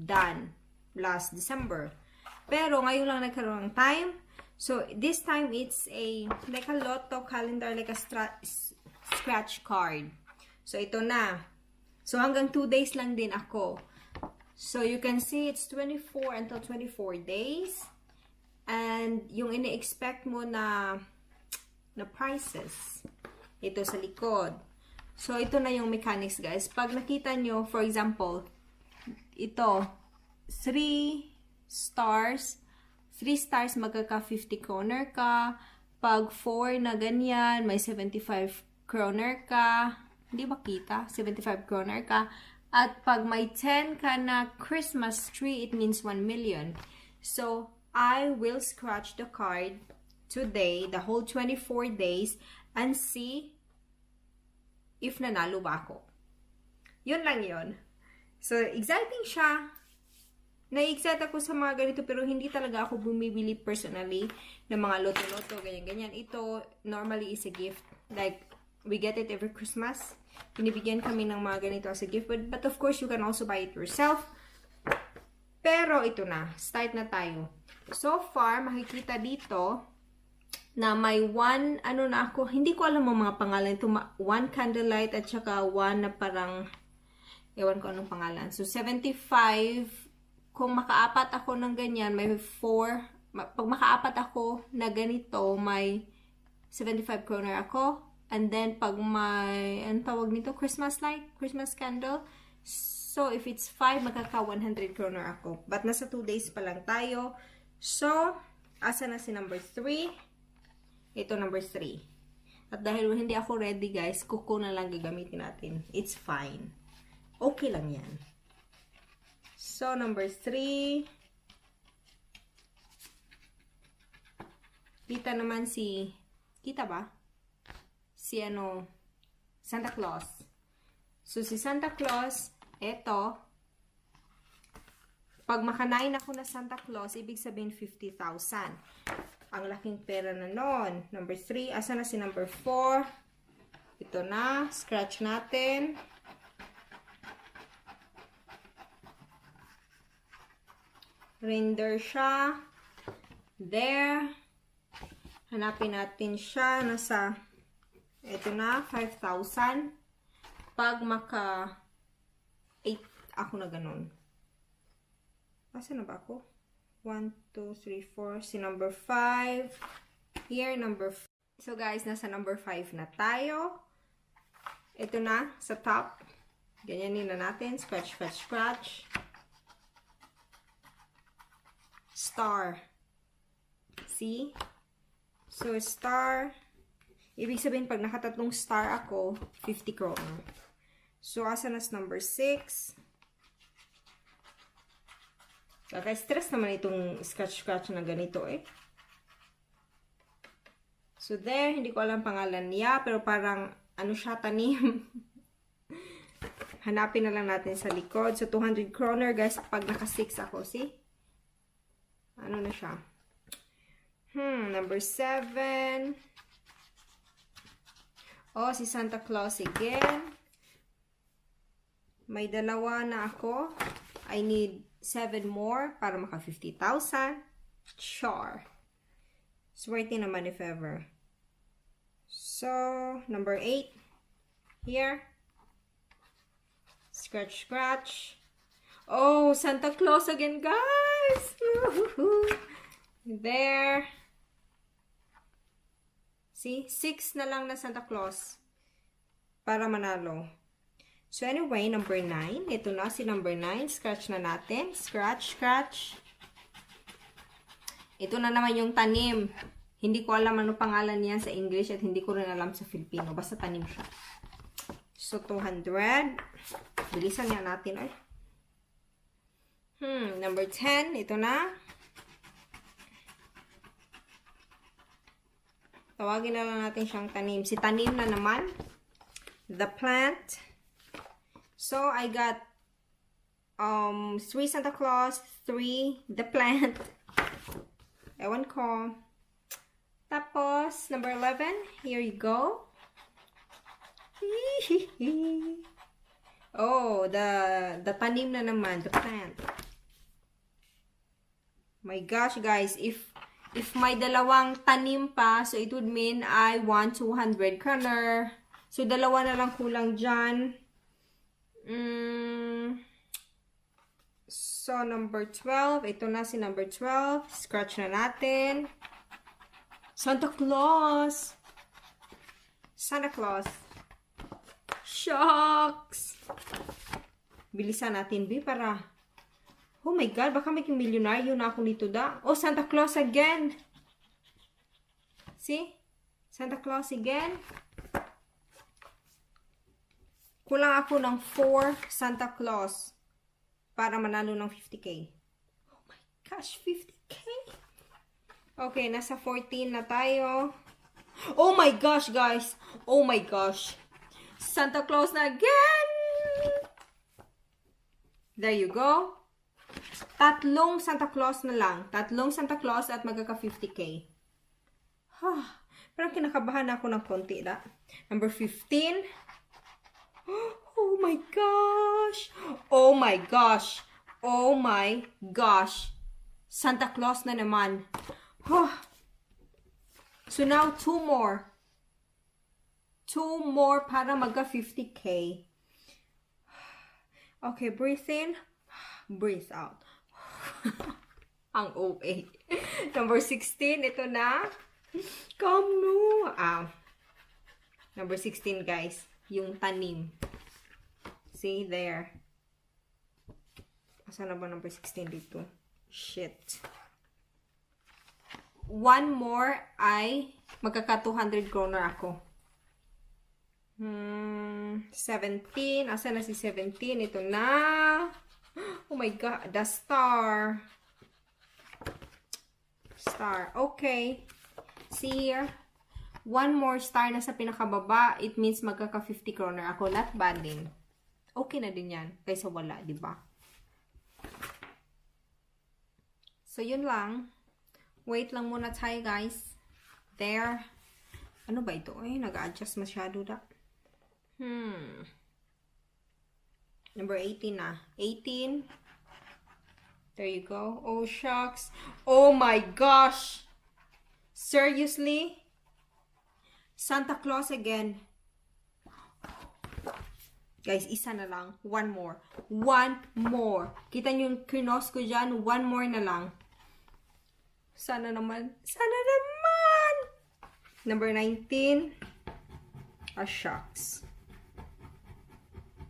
done last December. Pero ngayon lang nagkaroon ng time. So, this time, it's like a lotto calendar, like a scratch card. So, ito na. So, hanggang 2 days lang din ako. So, you can see, it's 24 until 24 days. And, yung ini-expect mo na prices, ito sa likod. So, ito na yung mechanics, guys. Pag nakita nyo, for example, ito, 3 stars, magkaka 50 kroner ka. Pag 4 na ganyan, may 75 kroner ka. Hindi ba kita? 75 kroner ka. At pag may 10 ka na Christmas tree, it means 1 million. So, I will scratch the card today, the whole 24 days, and see if nanalo ba ako. Yun lang yun. So, exciting siya. Na-excite ako sa mga ganito, pero hindi talaga ako bumibili personally ng mga loto-loto, ganyan-ganyan. Ito, normally is a gift. Like, we get it every Christmas. Binibigyan kami ng mga ganito as a gift. But of course, you can also buy it yourself. Pero, ito na. Start na tayo. So far, makikita dito na may one, ano na ako, hindi ko alam ang mga pangalan. Ito, one candlelight at saka one na parang, ewan ko anong pangalan. So, 75. Kung makaapat ako ng ganyan, may 4. Pag makaapat ako na ganito, may 75 kroner ako. And then, pag may, anong tawag nito? Christmas light? Christmas candle? So, if it's 5, magkaka 100 kroner ako. But nasa 2 days pa lang tayo. So, asa na si number 3? Ito, number 3. At dahil hindi ako ready, guys, kuko na lang gagamitin natin. It's fine. Okay lang yan. So, number 3. Kita naman si, kita ba? Si Santa Claus. So, si Santa Claus, eto, pag makanain ako na Santa Claus, ibig sabihin 50,000. Ang laking pera na nun. Number 3, asa na si number 4? Ito na, scratch natin. Render siya. There. Hanapin natin siya. Nasa, ito na, 5,000. Pag maka 8 ako na ganun. Asa na ba ako? 1, 2, 3, 4. Si number 5. Here, number 5. So, guys, nasa number 5 na tayo. Ito na, sa top. Ganyanin na natin. Scratch, scratch, scratch. Star. See? So, star. Ibig sabihin, pag nakatatlong star ako, 50 kroner. So, asa na number 6. Kaka-stress naman itong scratch-scratch na ganito eh. So, there. Hindi ko alam pangalan niya, pero parang, ano siya, tanim. Hanapin na lang natin sa likod. So, 200 kroner, guys, pag naka-6 ako. See? Ano na siya? Number 7. Oh, si Santa Claus again. May dalawa na ako. I need 7 more para maka 50,000. Char. Swerte naman if ever. So, number 8. Here. Scratch, scratch. Oh, Santa Claus again, guys! There. See? 6 na lang na Santa Claus para manalo. So, anyway, number 9. Ito na si number 9. Scratch na natin. Scratch, scratch. Ito na naman yung tanim. Hindi ko alam ano pangalan niya sa English at hindi ko rin alam sa Filipino. Basta tanim siya. So, 200. Bilisan nga natin, ay. Number 10. Ito na. Tawagin na lang natin siyang tanim. Si tanim na naman. The plant. So, I got 3 Santa Claus, 3 the plant. Ewan ko. Tapos, number 11. Here you go. Oh, the tanim na naman. The plant. My gosh, guys. If may dalawang tanim pa, so it would mean I want 200 kroner. So, dalawa na lang kulang dyan. So, number 12. Ito na si number 12. Scratch na natin. Santa Claus. Santa Claus. Shucks. Bilisan natin, B, para... Oh my God, baka maging milyonaryo na ako nito da. Oh, Santa Claus again. See? Santa Claus again. Kulang ako ng 4 Santa Claus para manalo ng 50k. Oh my gosh, 50k. Okay, nasa 14 na tayo. Oh my gosh, guys. Oh my gosh. Santa Claus na again. There you go. Tatlong Santa Claus na lang. Tatlong Santa Claus at magkaka 50k. Parang kinakabahan ako ng konti da. Number 15. Oh my gosh. Oh my gosh. Oh my gosh. Santa Claus na naman. So now 2 more. 2 more para magka 50k. Okay, breathe in. Breathe out. Ang OA. Number 16, ito na. Come no. Number 16, guys. Yung tanim. See, there. Asa na ba number 16 dito? Shit. 1 more ay magkaka 200 kroner ako. 17. Asa na si 17? Ito na. Oh my God. The star. Star. Okay. See here. 1 more star na sa pinakababa. It means magkaka 50 kroner ako. Not bad din. Okay na din yan. Kaysa wala, diba? So, yun lang. Wait lang muna tayo, guys. There. Ano ba ito? Ay, nag-adjust masyado da. Number 18 na. 18. There you go. Oh, shucks. Oh my gosh. Seriously? Santa Claus again. Guys, isa na lang. 1 more. 1 more. Kita nyo yung kinos ko dyan. 1 more na lang. Sana naman. Sana naman! Number 19. Ah, shucks.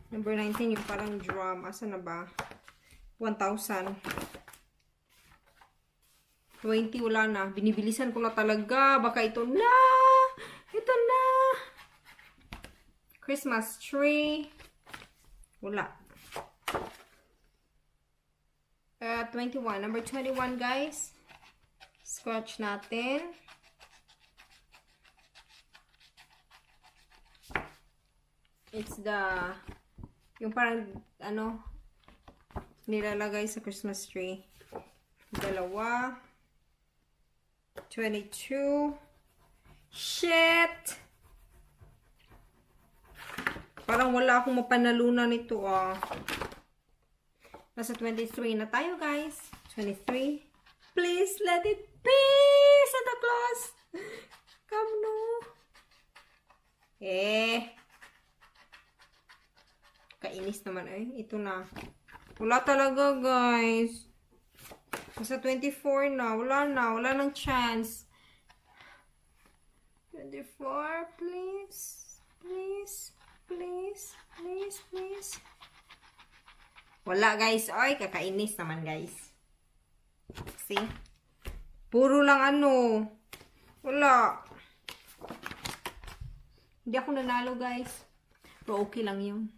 Number 19, yung parang drum. Asa na ba? 1,000. 20, wala na. Binibilisan ko na talaga. Baka ito na. Ito na. Christmas tree. Wala. 21. Number 21, guys. Scratch natin. It's the... yung parang, ano, nilalagay sa Christmas tree. Dalawa. 22. Shit! Parang wala akong mapanalunan nito, Nasa 23 na tayo, guys. 23. Please, let it be! Santa Claus! Come no! Kainis naman ito na. Wala talaga, guys. Nasa 24 na. Wala na. Wala nang chance. 24, please. Please. Please. Please, please. Wala, guys. Ay, kakainis naman, guys. See? Puro lang ano. Wala. Hindi ako nanalo, guys. Pero okay lang yun.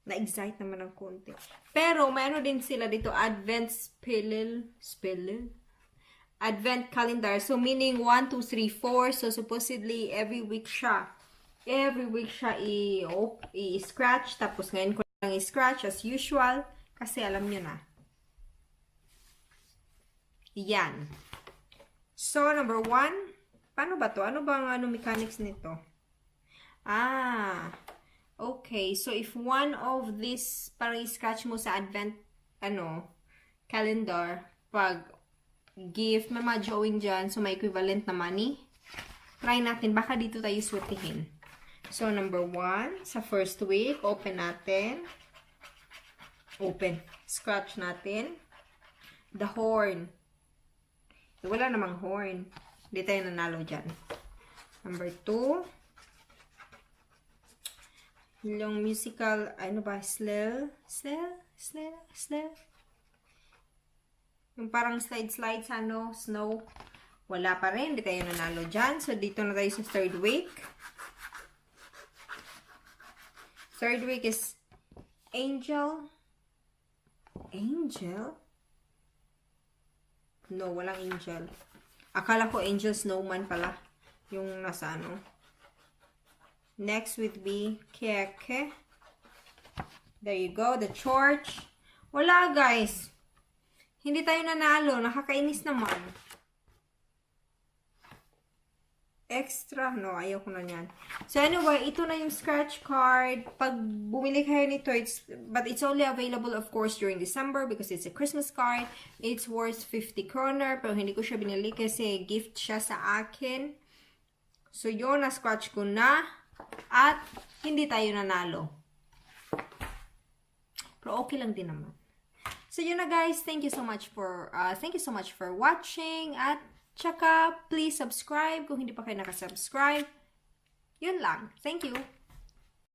Na-excite naman ng konti. Pero, mayroon din sila dito, Advent Advent calendar. So, meaning 1, 2, 3, 4. So, supposedly, every week siya. Every week siya i-scratch. Tapos, ngayon ko lang i-scratch as usual. Kasi, alam nyo na. Yan. So, number 1. Paano ba to? Ano ba ang mechanics nito? Okay, so if one of this parang scratch mo sa Advent calendar, pag gift, may mga drawing dyan, so may equivalent na money. Try natin, baka dito tayo swerte-hin. So, number 1, sa first week, open natin. Open. Scratch natin. The horn. Wala namang horn. Hindi tayo nanalo dyan. Number 2, yung musical, ano ba, Slell? Yung parang slide sa ano, snow. Wala pa rin, hindi tayo nanalo dyan. So, dito na tayo sa third week. Third week is Angel. Angel? No, walang angel. Akala ko angel snowman pala. Yung nasa ano. Next would be Keke. There you go. The church. Wala, guys. Hindi tayo nanalo. Nakakainis naman. Extra. No, ayaw ko na yan. So, anyway, ito na yung scratch card. Pag bumili kayo nito, but it's only available, of course, during December because it's a Christmas card. It's worth 50 kroner. Pero hindi ko siya binili kasi gift siya sa akin. So, yun, na-scratch ko na. At, hindi tayo nanalo. Pero okay lang din naman. So, yun na guys. Thank you so much for watching. At, tsaka, please subscribe kung hindi pa kayo nakasubscribe. Yun lang. Thank you.